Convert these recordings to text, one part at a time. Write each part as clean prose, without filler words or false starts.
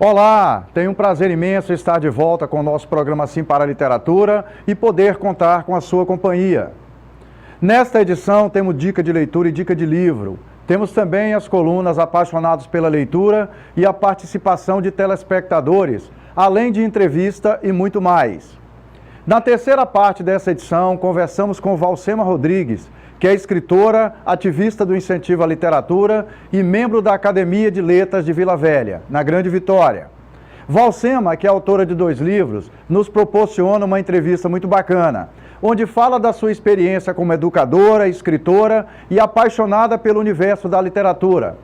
Olá, tenho um prazer imenso estar de volta com o nosso programa Sim para a Literatura e poder contar com a sua companhia. Nesta edição temos dica de leitura e dica de livro. Temos também as colunas Apaixonados pela Leitura e a participação de telespectadores, além de entrevista e muito mais. Na terceira parte dessa edição, conversamos com Valcema Rodrigues, que é escritora, ativista do incentivo à literatura e membro da Academia de Letras de Vila Velha, na Grande Vitória. Valcema, que é autora de 2 livros, nos proporciona uma entrevista muito bacana, onde fala da sua experiência como educadora, escritora e apaixonada pelo universo da literatura.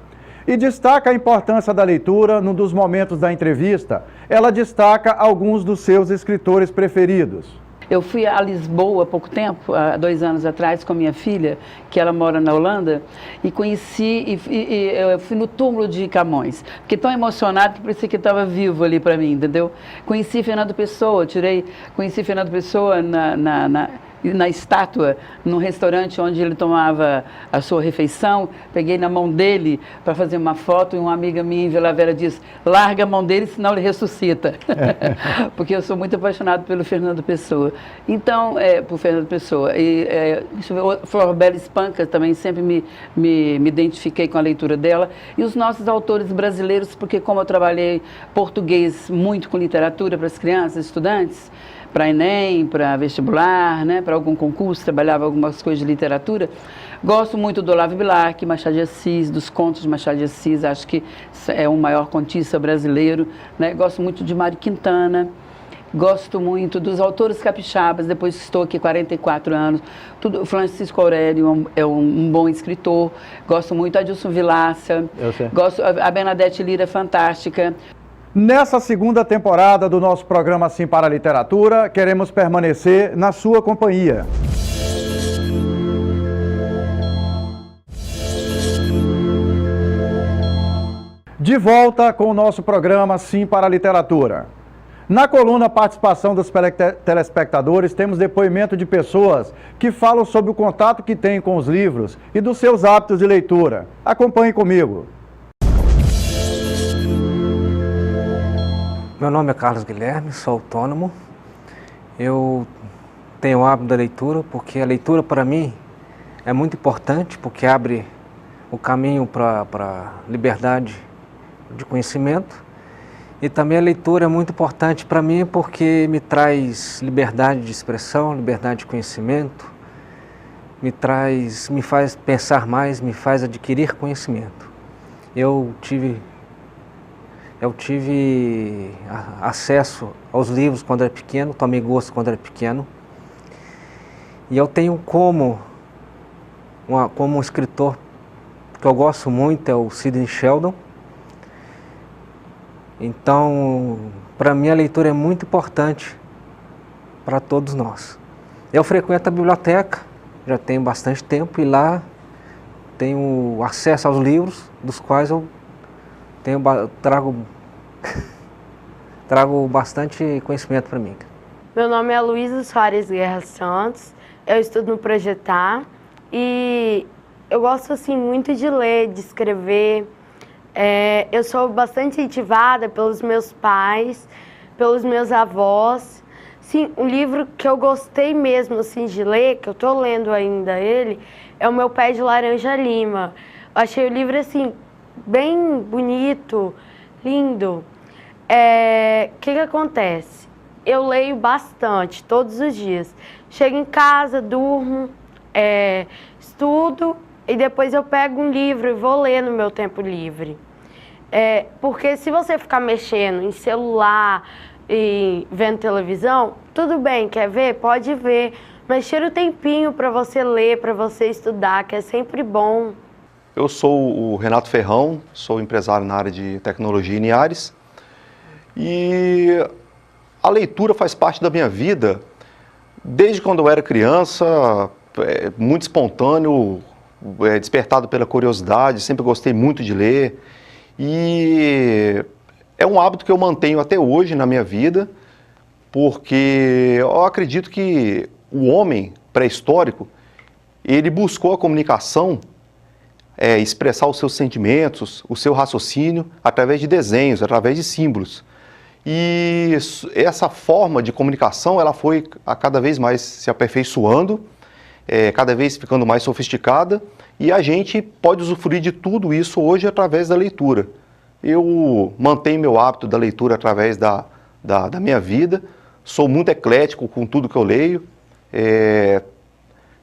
E destaca a importância da leitura num dos momentos da entrevista. Ela destaca alguns dos seus escritores preferidos. Eu fui a Lisboa há pouco tempo, há 2 anos atrás, com a minha filha, que ela mora na Holanda, e conheci, eu fui no túmulo de Camões. Fiquei tão emocionado que parecia que estava vivo ali para mim, entendeu? Conheci Fernando Pessoa, conheci Fernando Pessoa na estátua, num restaurante onde ele tomava a sua refeição. Peguei na mão dele para fazer uma foto e uma amiga minha em Vila Velha disse: larga a mão dele, senão ele ressuscita. Porque eu sou muito apaixonado pelo Fernando Pessoa. Então, por Fernando Pessoa. Flor Bela Espanca também sempre me identifiquei com a leitura dela. E os nossos autores brasileiros, porque como eu trabalhei português muito com literatura para as crianças, estudantes, para Enem, para vestibular, né, para algum concurso, trabalhava algumas coisas de literatura. Gosto muito do Olavo Bilac, Machado de Assis, dos contos de Machado de Assis, acho que é o maior contista brasileiro, né? Gosto muito de Mário Quintana, gosto muito dos autores capixabas, depois que estou aqui 44 anos, Francisco Aurélio é um bom escritor, gosto muito de Adilson Vilaça, gosto, a Bernadette Lira é fantástica. Nessa segunda temporada do nosso programa Sim para a Literatura, queremos permanecer na sua companhia. De volta com o nosso programa Sim para a Literatura. Na coluna Participação dos telespectadores, temos depoimento de pessoas que falam sobre o contato que têm com os livros e dos seus hábitos de leitura. Acompanhe comigo. Meu nome é Carlos Guilherme, sou autônomo. Eu tenho o hábito da leitura porque a leitura para mim é muito importante, porque abre o caminho para a liberdade de conhecimento. E também a leitura é muito importante para mim porque me traz liberdade de expressão, liberdade de conhecimento, me faz pensar mais, me faz adquirir conhecimento. Eu tive acesso aos livros quando era pequeno, tomei gosto quando era pequeno. E eu tenho como um escritor que eu gosto muito, é o Sidney Sheldon. Então, para mim a leitura é muito importante para todos nós. Eu frequento a biblioteca, já tenho bastante tempo, e lá tenho acesso aos livros, dos quais eu trago bastante conhecimento para mim. Meu nome é Luísa Soares Guerra Santos, eu estudo no Projetar e eu gosto assim, muito de ler, de escrever. Eu sou bastante incentivada pelos meus pais, pelos meus avós. Sim, um livro que eu gostei mesmo assim, de ler, que eu estou lendo ainda ele, é O Meu Pé de Laranja Lima. Eu achei o livro assim, bem bonito, lindo. Que acontece? Eu leio bastante, todos os dias. Chego em casa, durmo, estudo e depois eu pego um livro e vou ler no meu tempo livre. Porque se você ficar mexendo em celular e vendo televisão, tudo bem, quer ver? Pode ver, mas tira o tempinho para você ler, para você estudar, que é sempre bom. Eu sou o Renato Ferrão, sou empresário na área de tecnologia em Niares e a leitura faz parte da minha vida desde quando eu era criança, muito espontâneo, despertado pela curiosidade, sempre gostei muito de ler e é um hábito que eu mantenho até hoje na minha vida, porque eu acredito que o homem pré-histórico, ele buscou a comunicação expressar os seus sentimentos, o seu raciocínio, através de desenhos, através de símbolos. E essa forma de comunicação, ela foi a cada vez mais se aperfeiçoando, cada vez ficando mais sofisticada, e a gente pode usufruir de tudo isso hoje através da leitura. Eu mantenho meu hábito da leitura através da minha vida, sou muito eclético com tudo que eu leio,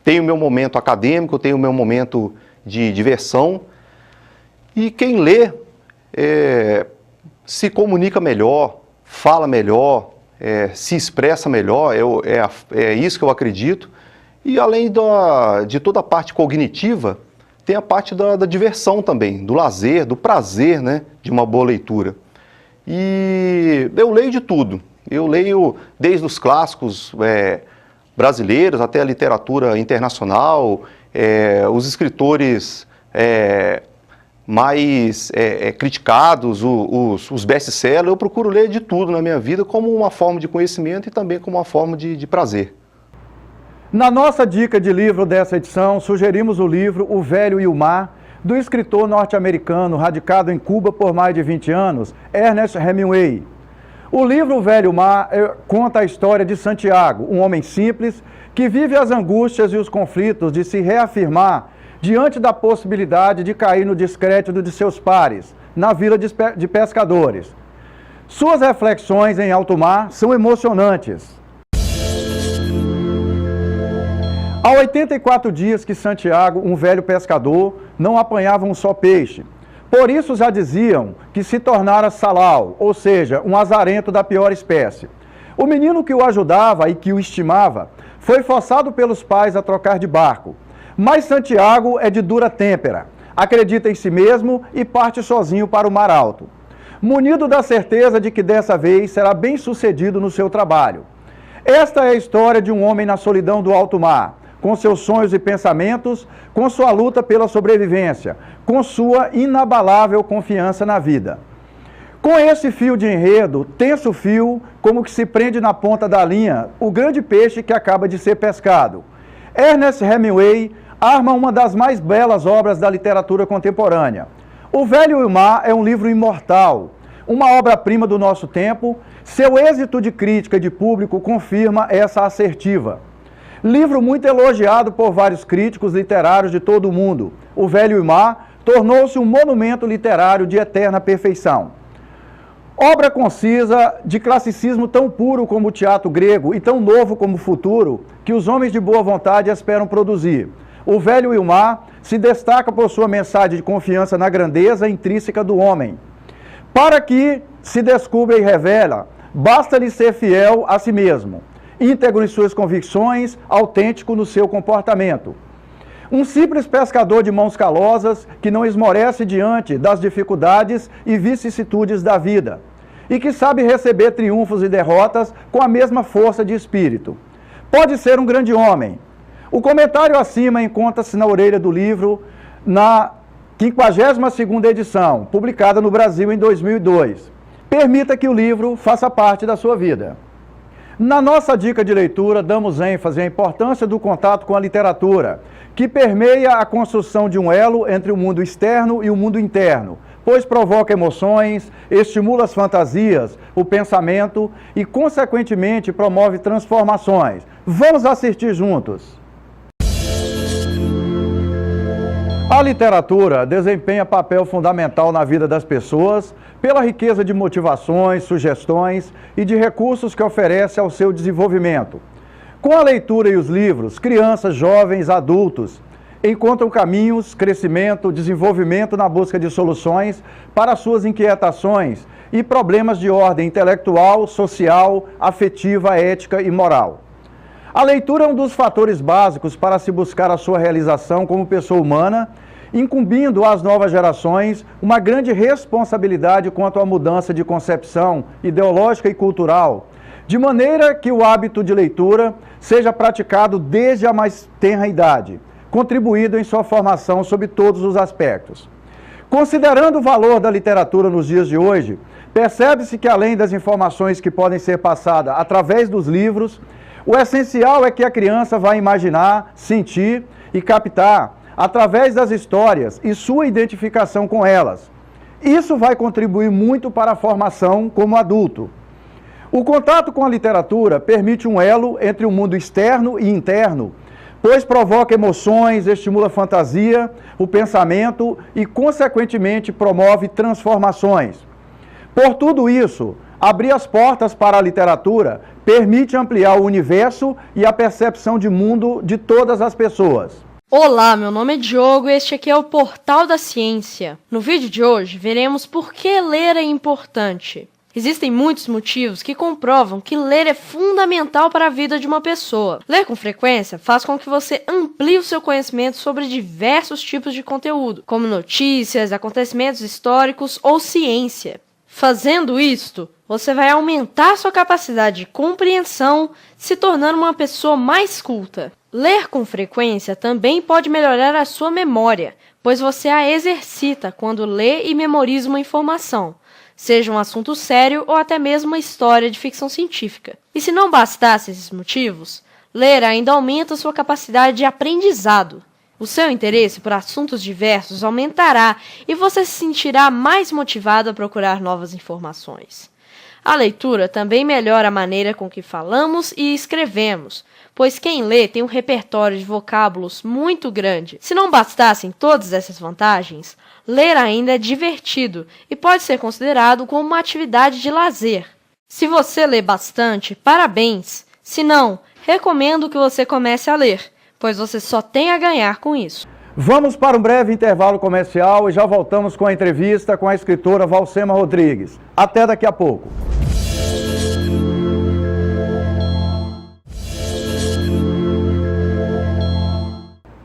tenho meu momento acadêmico, tenho meu momento de diversão, e quem lê se comunica melhor, fala melhor, se expressa melhor, é isso que eu acredito. E além de toda a parte cognitiva, tem a parte da diversão também, do lazer, do prazer, né, de uma boa leitura. E eu leio de tudo. Eu leio desde os clássicos brasileiros até a literatura internacional, os escritores mais criticados, os best-sellers. Eu procuro ler de tudo na minha vida como uma forma de conhecimento e também como uma forma de prazer. Na nossa dica de livro dessa edição, sugerimos o livro O Velho e o Mar, do escritor norte-americano radicado em Cuba por mais de 20 anos, Ernest Hemingway. O livro O Velho e o Mar conta a história de Santiago, um homem simples que vive as angústias e os conflitos de se reafirmar diante da possibilidade de cair no descrédito de seus pares, na vila de pescadores. Suas reflexões em alto mar são emocionantes. Há 84 dias que Santiago, um velho pescador, não apanhava um só peixe. Por isso já diziam que se tornara salau, ou seja, um azarento da pior espécie. O menino que o ajudava e que o estimava foi forçado pelos pais a trocar de barco. Mas Santiago é de dura têmpera, acredita em si mesmo e parte sozinho para o mar alto, munido da certeza de que dessa vez será bem sucedido no seu trabalho. Esta é a história de um homem na solidão do alto mar, com seus sonhos e pensamentos, com sua luta pela sobrevivência, com sua inabalável confiança na vida. Com esse fio de enredo, tenso fio, como que se prende na ponta da linha, o grande peixe que acaba de ser pescado. Ernest Hemingway arma uma das mais belas obras da literatura contemporânea. O Velho e o Mar é um livro imortal, uma obra-prima do nosso tempo. Seu êxito de crítica e de público confirma essa assertiva. Livro muito elogiado por vários críticos literários de todo o mundo, O Velho e o Mar tornou-se um monumento literário de eterna perfeição. Obra concisa, de classicismo tão puro como o teatro grego e tão novo como o futuro, que os homens de boa vontade esperam produzir. O Velho e o Mar se destaca por sua mensagem de confiança na grandeza intrínseca do homem. Para que se descubra e revela, basta-lhe ser fiel a si mesmo, íntegro em suas convicções, autêntico no seu comportamento. Um simples pescador de mãos calosas que não esmorece diante das dificuldades e vicissitudes da vida e que sabe receber triunfos e derrotas com a mesma força de espírito. Pode ser um grande homem. O comentário acima encontra-se na orelha do livro, na 52ª edição, publicada no Brasil em 2002. Permita que o livro faça parte da sua vida. Na nossa dica de leitura, damos ênfase à importância do contato com a literatura, que permeia a construção de um elo entre o mundo externo e o mundo interno, pois provoca emoções, estimula as fantasias, o pensamento e, consequentemente, promove transformações. Vamos assistir juntos! A literatura desempenha papel fundamental na vida das pessoas pela riqueza de motivações, sugestões e de recursos que oferece ao seu desenvolvimento. Com a leitura e os livros, crianças, jovens, adultos encontram caminhos, crescimento, desenvolvimento na busca de soluções para suas inquietações e problemas de ordem intelectual, social, afetiva, ética e moral. A leitura é um dos fatores básicos para se buscar a sua realização como pessoa humana, incumbindo às novas gerações uma grande responsabilidade quanto à mudança de concepção ideológica e cultural, de maneira que o hábito de leitura seja praticado desde a mais tenra idade, contribuindo em sua formação sob todos os aspectos. Considerando o valor da literatura nos dias de hoje, percebe-se que além das informações que podem ser passadas através dos livros, o essencial é que a criança vá imaginar, sentir e captar através das histórias e sua identificação com elas. Isso vai contribuir muito para a formação como adulto. O contato com a literatura permite um elo entre o mundo externo e interno, pois provoca emoções, estimula a fantasia, o pensamento e, consequentemente, promove transformações. Por tudo isso, abrir as portas para a literatura permite ampliar o universo e a percepção de mundo de todas as pessoas. Olá, meu nome é Diogo e este aqui é o Portal da Ciência. No vídeo de hoje, veremos por que ler é importante. Existem muitos motivos que comprovam que ler é fundamental para a vida de uma pessoa. Ler com frequência faz com que você amplie o seu conhecimento sobre diversos tipos de conteúdo, como notícias, acontecimentos históricos ou ciência. Fazendo isto, você vai aumentar sua capacidade de compreensão, se tornando uma pessoa mais culta. Ler com frequência também pode melhorar a sua memória, pois você a exercita quando lê e memoriza uma informação, seja um assunto sério ou até mesmo uma história de ficção científica. E se não bastasse esses motivos, ler ainda aumenta sua capacidade de aprendizado. O seu interesse por assuntos diversos aumentará e você se sentirá mais motivado a procurar novas informações. A leitura também melhora a maneira com que falamos e escrevemos, pois quem lê tem um repertório de vocábulos muito grande. Se não bastassem todas essas vantagens, ler ainda é divertido e pode ser considerado como uma atividade de lazer. Se você lê bastante, parabéns! Se não, recomendo que você comece a ler, pois você só tem a ganhar com isso. Vamos para um breve intervalo comercial e já voltamos com a entrevista com a escritora Valcema Rodrigues. Até daqui a pouco.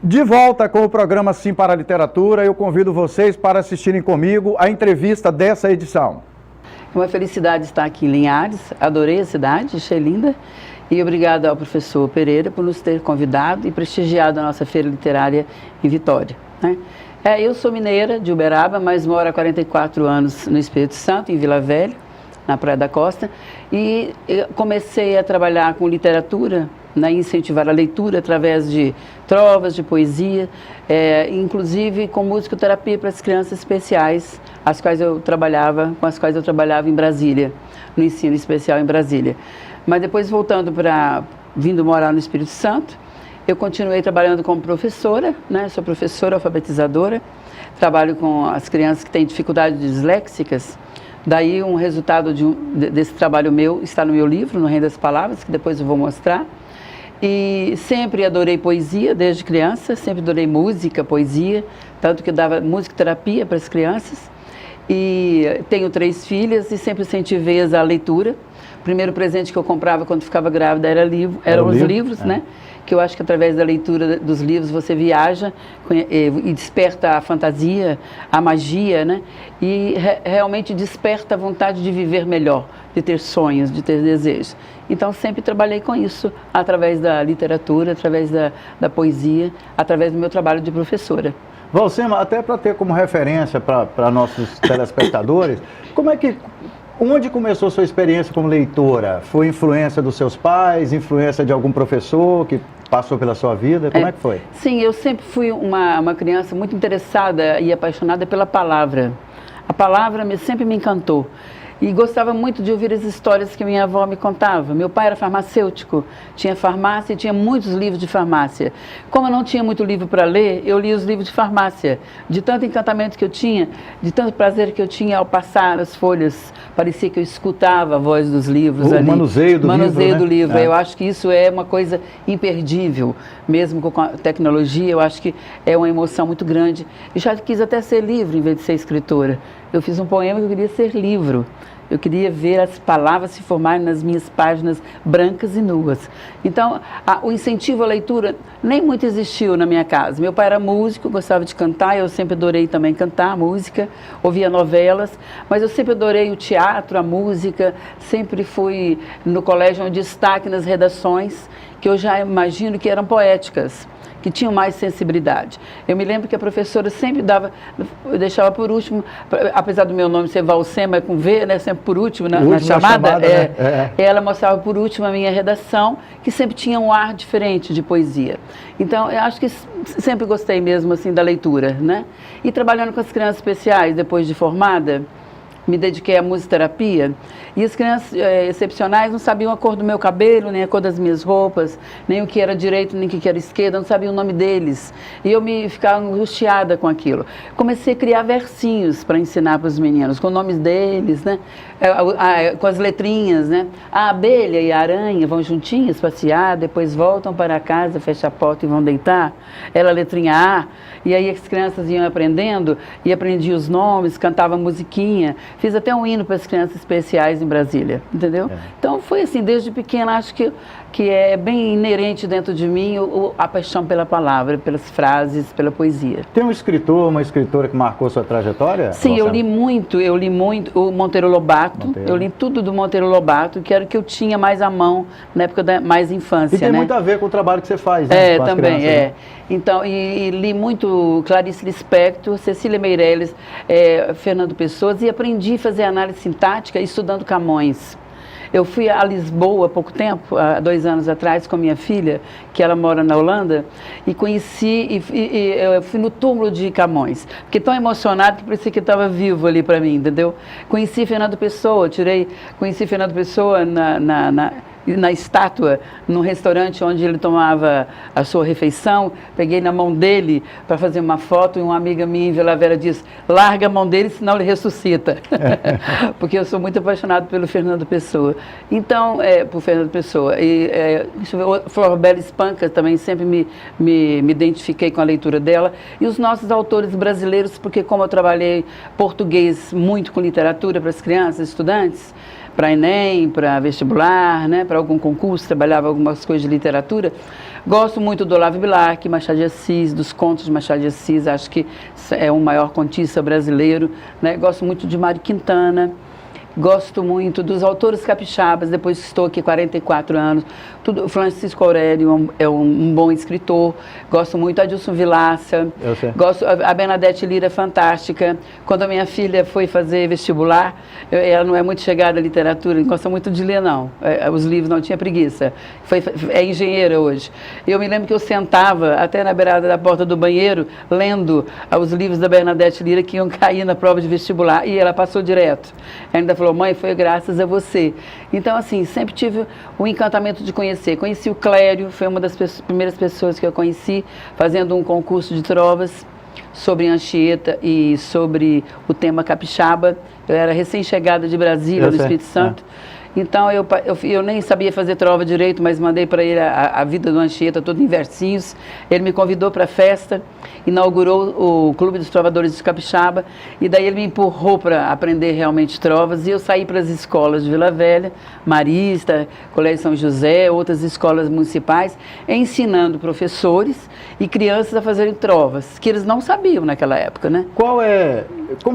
De volta com o programa Sim para a Literatura, eu convido vocês para assistirem comigo a entrevista dessa edição. É uma felicidade estar aqui em Linhares, adorei a cidade, achei linda. E obrigado ao professor Pereira por nos ter convidado e prestigiado a nossa feira literária em Vitória, né? Eu sou mineira de Uberaba, mas moro há 44 anos no Espírito Santo, em Vila Velha, na Praia da Costa, e comecei a trabalhar com literatura, né, incentivar a leitura através de trovas, de poesia, inclusive com musicoterapia para as crianças especiais, com as quais eu trabalhava em Brasília, no ensino especial em Brasília. Mas depois, vindo morar no Espírito Santo, eu continuei trabalhando como professora, né? Sou professora alfabetizadora, trabalho com as crianças que têm dificuldades disléxicas. Daí, um resultado desse trabalho meu está no meu livro, No Reino das Palavras, que depois eu vou mostrar. E sempre adorei poesia desde criança, sempre adorei música, poesia, tanto que eu dava musicoterapia para as crianças. E tenho 3 filhas e sempre incentivei a leitura. O primeiro presente que eu comprava quando ficava grávida eram os livros, né? Que eu acho que através da leitura dos livros você viaja e desperta a fantasia, a magia, né? E realmente desperta a vontade de viver melhor, de ter sonhos, de ter desejos. Então sempre trabalhei com isso, através da literatura, através da poesia, através do meu trabalho de professora. Valcema, até para ter como referência para nossos telespectadores, onde começou sua experiência como leitora? Foi influência dos seus pais, influência de algum professor que passou pela sua vida? Como é que foi? Sim, eu sempre fui uma criança muito interessada e apaixonada pela palavra. A palavra sempre me encantou. E gostava muito de ouvir as histórias que minha avó me contava. Meu pai era farmacêutico, tinha farmácia e tinha muitos livros de farmácia. Como eu não tinha muito livro para ler, eu lia os livros de farmácia. De tanto encantamento que eu tinha, de tanto prazer que eu tinha ao passar as folhas, parecia que eu escutava a voz dos livros ali. O manuseio do livro, né? Eu acho que isso é uma coisa imperdível, mesmo com a tecnologia, eu acho que é uma emoção muito grande. Eu já quis até ser livro em vez de ser escritora. Eu fiz um poema que eu queria ser livro. Eu queria ver as palavras se formarem nas minhas páginas brancas e nuas. Então, o incentivo à leitura nem muito existiu na minha casa. Meu pai era músico, gostava de cantar, eu sempre adorei também cantar música, ouvia novelas, mas eu sempre adorei o teatro, a música, sempre fui no colégio um destaque nas redações, que eu já imagino que eram poéticas, que tinham mais sensibilidade. Eu me lembro que a professora sempre eu deixava por último, apesar do meu nome ser Valsema com V, né, sempre por último na chamada, né? Ela mostrava por último a minha redação, que sempre tinha um ar diferente de poesia. Então, eu acho que sempre gostei mesmo assim da leitura, né? E trabalhando com as crianças especiais, depois de formada, me dediquei à musicoterapia, e as crianças excepcionais não sabiam a cor do meu cabelo, nem a cor das minhas roupas, nem o que era direito, nem o que era esquerda, não sabiam o nome deles. E eu ficava angustiada com aquilo. Comecei a criar versinhos para ensinar para os meninos, com nomes deles, né? Com as letrinhas, né? A abelha e a aranha vão juntinhas passear, depois voltam para casa, fecham a porta e vão deitar. Era a letrinha A, e aí as crianças iam aprendendo, e aprendiam os nomes, cantava musiquinha. Fiz até um hino para as crianças especiais em Brasília, entendeu? Então foi assim, desde pequena, acho que é bem inerente dentro de mim a paixão pela palavra, pelas frases, pela poesia. Tem um escritor, uma escritora que marcou sua trajetória? Sim, eu li muito o Monteiro Lobato, eu li tudo do Monteiro Lobato, que era o que eu tinha mais à mão na época da mais infância, e tem né? muito a ver com o trabalho que você faz, né? Com as também, crianças, né? Então, e li muito Clarice Lispector, Cecília Meirelles, Fernando Pessoa, e aprendi a fazer análise sintática estudando Camões. Eu fui a Lisboa há pouco tempo, há 2 anos atrás, com a minha filha, que ela mora na Holanda, e conheci, eu fui no túmulo de Camões. Fiquei tão emocionada que parecia que estava vivo ali para mim, entendeu? Conheci Fernando Pessoa, conheci Fernando Pessoa na estátua, num restaurante onde ele tomava a sua refeição, peguei na mão dele para fazer uma foto, e uma amiga minha em Vila Velha disse: larga a mão dele, senão ele ressuscita. Porque eu sou muito apaixonado pelo Fernando Pessoa. Então, por Fernando Pessoa. E, deixa eu ver, Florbela Espanca também sempre me identifiquei com a leitura dela. E os nossos autores brasileiros, porque como eu trabalhei português muito com literatura para as crianças, estudantes, para Enem, para vestibular, né, para algum concurso, trabalhava algumas coisas de literatura. Gosto muito do Olavo Bilac, Machado de Assis, dos contos de Machado de Assis, acho que é o maior contista brasileiro, né? Gosto muito de Mário Quintana. Gosto muito dos autores capixabas, depois que estou aqui 44 anos. Francisco Aurélio é um bom escritor. Gosto muito de Adilson Vilaça. Gosto, a Bernadette Lira é fantástica. Quando a minha filha foi fazer vestibular, ela não é muito chegada à literatura, não gosta muito de ler, não. Os livros não tinha preguiça. É engenheira hoje. Eu me lembro que eu sentava até na beirada da porta do banheiro, lendo os livros da Bernadette Lira que iam cair na prova de vestibular, e ela passou direto. Ela ainda falou: mãe, foi graças a você. Então, assim, sempre tive o encantamento de conhecer. Conheci o Clério, foi uma das primeiras pessoas que eu conheci, fazendo um concurso de trovas sobre Anchieta e sobre o tema capixaba. Eu era recém-chegada de Brasília, no Espírito Santo. Então, eu nem sabia fazer trova direito, mas mandei para ele a vida do Anchieta, toda em versinhos. Ele me convidou para a festa, inaugurou o Clube dos Trovadores de Capixaba, e daí ele me empurrou para aprender realmente trovas, e eu saí para as escolas de Vila Velha, Marista, Colégio São José, outras escolas municipais, ensinando professores e crianças a fazerem trovas, que eles não sabiam naquela época, né? Como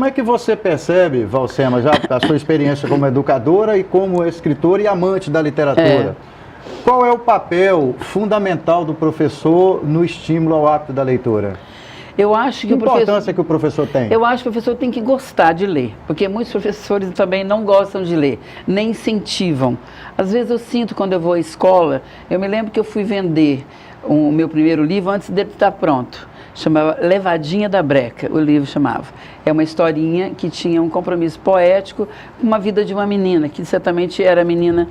é que você percebe, Valsema, já a sua experiência como educadora e como escritora e amante da literatura? Qual é o papel fundamental do professor no estímulo ao hábito da leitura? Eu acho que que importância que o professor tem? Eu acho que o professor tem que gostar de ler, porque muitos professores também não gostam de ler, nem incentivam. Às vezes eu sinto quando eu vou à escola, eu me lembro que eu fui vender o meu primeiro livro antes dele estar pronto. Chamava Levadinha da Breca, o livro chamava. É uma historinha que tinha um compromisso poético com uma vida de uma menina, que certamente era a menina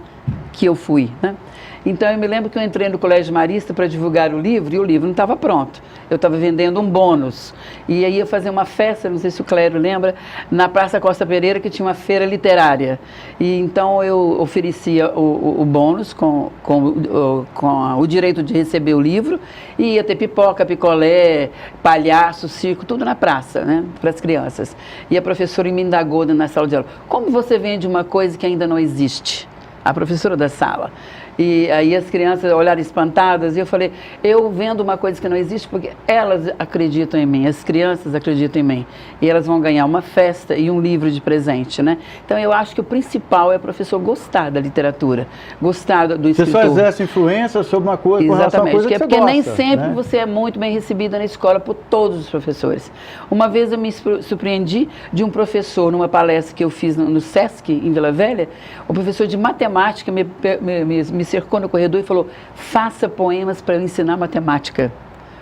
que eu fui, né? Então, eu me lembro que eu entrei no Colégio Marista para divulgar o livro, e o livro não estava pronto. Eu estava vendendo um bônus. E aí ia fazer uma festa, não sei se o Clério lembra, na Praça Costa Pereira, que tinha uma feira literária. E então eu oferecia o bônus com o direito de receber o livro, e ia ter pipoca, picolé, palhaço, circo, tudo na praça, né, para as crianças. E a professora me indagou na sala de aula: como você vende uma coisa que ainda não existe? a professora da sala. E aí as crianças olharam espantadas e eu falei, eu vendo uma coisa que não existe porque elas acreditam em mim, as crianças acreditam em mim. E elas vão ganhar uma festa e um livro de presente, né? Então eu acho que o principal é o professor gostar da literatura, gostar do escritor. Você só exerce influência sobre uma coisa com relação a coisa que você porque gosta, nem sempre né? você é muito bem recebida na escola por todos os professores. Uma vez eu me surpreendi de um professor, numa palestra que eu fiz no Sesc, em Vila Velha, o professor de matemática me cercou no corredor e falou, faça poemas para eu ensinar matemática,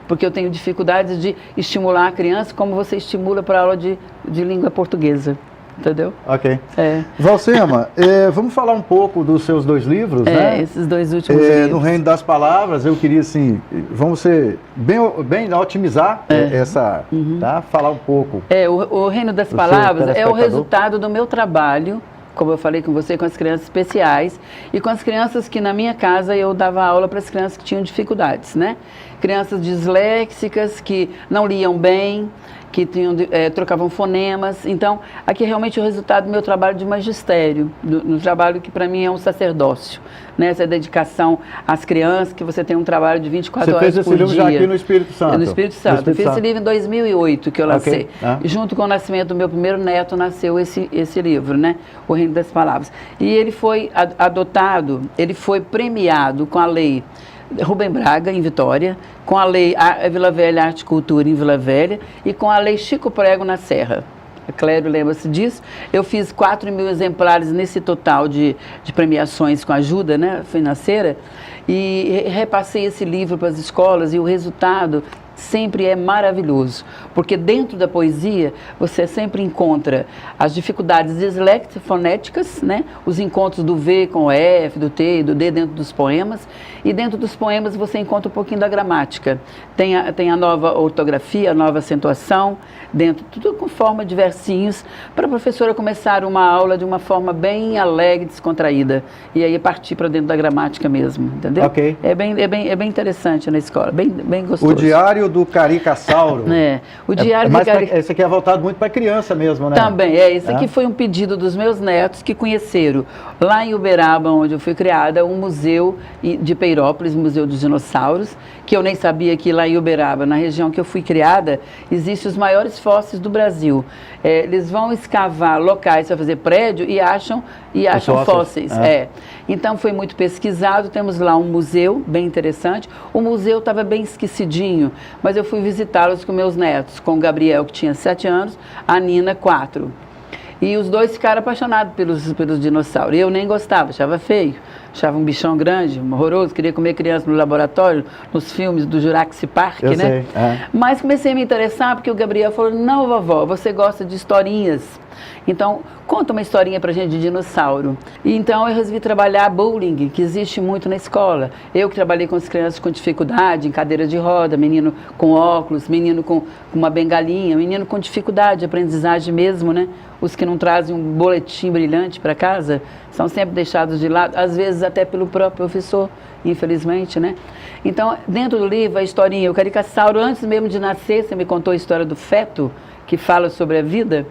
porque eu tenho dificuldades de estimular a criança como você estimula para a aula de língua portuguesa. Entendeu? Ok. É. Valcema, vamos falar um pouco dos seus 2 livros, né? Esses 2 últimos livros. No Reino das Palavras, eu queria, assim, vamos ser bem otimizar essa, tá? Falar um pouco. O Reino das Palavras é o resultado do meu trabalho, como eu falei com você, com as crianças especiais e com as crianças que na minha casa eu dava aula para as crianças que tinham dificuldades, né? Crianças disléxicas que não liam bem, que trocavam fonemas. Então, aqui realmente é o resultado do meu trabalho de magistério, no trabalho que para mim é um sacerdócio, né? Essa dedicação às crianças, que você tem um trabalho de 24 horas por dia. Você fez esse livro já aqui no Espírito Santo? No Espírito Santo. Eu fiz esse livro em 2008 que eu lancei. E junto com o nascimento do meu primeiro neto nasceu esse livro, né? O Reino das Palavras. E ele foi adotado, ele foi premiado com a lei Rubem Braga, em Vitória, com a lei Vila Velha Arte e Cultura, em Vila Velha, e com a lei Chico Prego, na Serra. A Clério lembra-se disso. Eu fiz 4.000 exemplares nesse total de premiações com ajuda, né, financeira, e repassei esse livro para as escolas, e o resultado sempre é maravilhoso, porque dentro da poesia você sempre encontra as dificuldades dislexifonéticas, né? Os encontros do V com o F, do T e do D dentro dos poemas, e dentro dos poemas você encontra um pouquinho da gramática. Tem a nova ortografia, a nova acentuação, dentro, tudo com forma de versinhos, para a professora começar uma aula de uma forma bem alegre, descontraída, e aí partir para dentro da gramática mesmo, entendeu? Ok. É bem interessante na escola, bem gostoso. O Diário do Caricassauro. O Diário do Caricassauro. Esse aqui é voltado muito para criança mesmo, né? Também, esse aqui foi um pedido dos meus netos que conheceram lá em Uberaba, onde eu fui criada, um museu de Peirópolis, Museu dos Dinossauros, que eu nem sabia que lá em Uberaba, na região que eu fui criada, existem os maiores fósseis do Brasil. Eles vão escavar locais para fazer prédio e acham fósseis. Então foi muito pesquisado, temos lá um museu bem interessante. O museu estava bem esquecidinho, mas eu fui visitá-los com meus netos, com o Gabriel, que tinha 7 anos, a Nina, 4. E os dois ficaram apaixonados pelos dinossauros. Eu nem gostava, achava feio, achava um bichão grande, horroroso, queria comer criança no laboratório, nos filmes do Jurassic Park, né? Sei, Mas comecei a me interessar porque o Gabriel falou, não, vovó, você gosta de historinhas. Então, conta uma historinha pra gente de dinossauro. E então eu resolvi trabalhar bullying, que existe muito na escola. Eu que trabalhei com as crianças com dificuldade, em cadeira de roda, menino com óculos, menino com uma bengalinha, menino com dificuldade de aprendizagem mesmo, né? Os que não trazem um boletim brilhante para casa são sempre deixados de lado, às vezes até pelo próprio professor, infelizmente, né? Então, dentro do livro, a historinha, o Caricassauro, antes mesmo de nascer, você me contou a história do feto, que fala sobre a vida.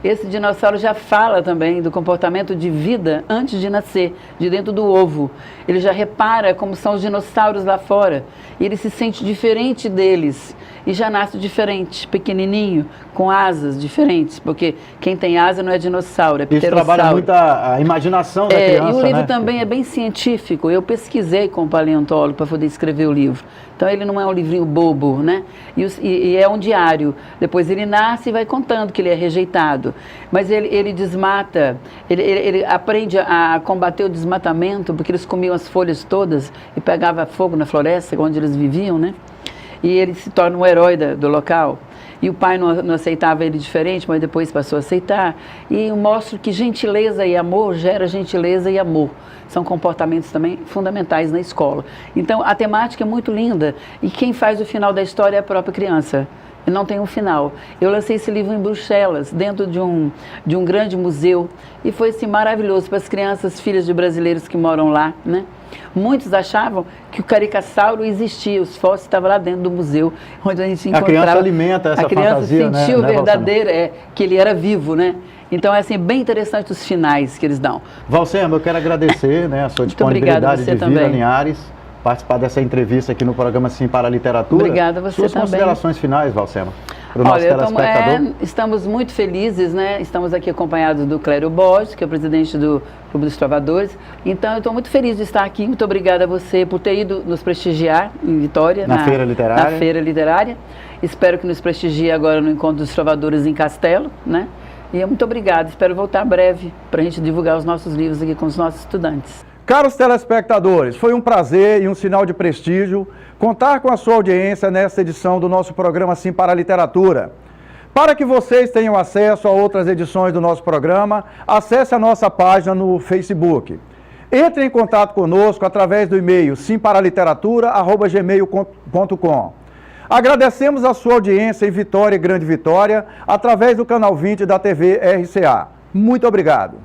Esse dinossauro já fala também do comportamento de vida antes de nascer, de dentro do ovo. Ele já repara como são os dinossauros lá fora. E ele se sente diferente deles. E já nasce diferente, pequenininho, com asas diferentes. Porque quem tem asa não é dinossauro, é pterossauro. Isso trabalha muito a imaginação da criança, e o livro né? também é bem científico. Eu pesquisei com o paleontólogo para poder escrever o livro. Então ele não é um livrinho bobo, né? E é um diário. Depois ele nasce e vai contando que ele é rejeitado. Mas ele desmata, ele aprende a combater o desmatamento, porque eles comiam as folhas todas e pegava fogo na floresta onde eles viviam, né? E ele se torna um herói do local. E o pai não aceitava ele diferente, mas depois passou a aceitar. E eu mostro que gentileza e amor gera gentileza e amor. São comportamentos também fundamentais na escola. Então, a temática é muito linda. E quem faz o final da história é a própria criança. E não tem um final. Eu lancei esse livro em Bruxelas, dentro de um grande museu. E foi assim, maravilhoso para as crianças, filhas de brasileiros que moram lá, né? Muitos achavam que o caricassauro existia, os fósseis estavam lá dentro do museu, onde a gente encontrava. A criança alimenta essa fantasia, né? A criança sentiu né, verdadeiro, que ele era vivo, né? Então é assim, bem interessante os finais que eles dão. Valcema, eu quero agradecer, né, a sua Muito obrigada, disponibilidade você de vir a também. Linhares, participar dessa entrevista aqui no programa Sim para a Literatura. Obrigada, você Suas também. considerações finais, Valcema, para o nosso Olha, telespectador. estamos muito felizes, né? Estamos aqui acompanhados do Clério Borges, que é o presidente do Clube dos Trovadores. Então, eu estou muito feliz de estar aqui. Muito obrigada a você por ter ido nos prestigiar em Vitória. Na Feira Literária. Na Feira Literária. Espero que nos prestigie agora no Encontro dos Trovadores em Castelo, né? E muito obrigada. Espero voltar breve para a gente divulgar os nossos livros aqui com os nossos estudantes. Caros telespectadores, foi um prazer e um sinal de prestígio contar com a sua audiência nesta edição do nosso programa Sim para a Literatura. Para que vocês tenham acesso a outras edições do nosso programa, acesse a nossa página no Facebook. Entre em contato conosco através do e-mail simparaliteratura@gmail.com. Agradecemos a sua audiência em Vitória e Grande Vitória através do canal 20 da TV RCA. Muito obrigado.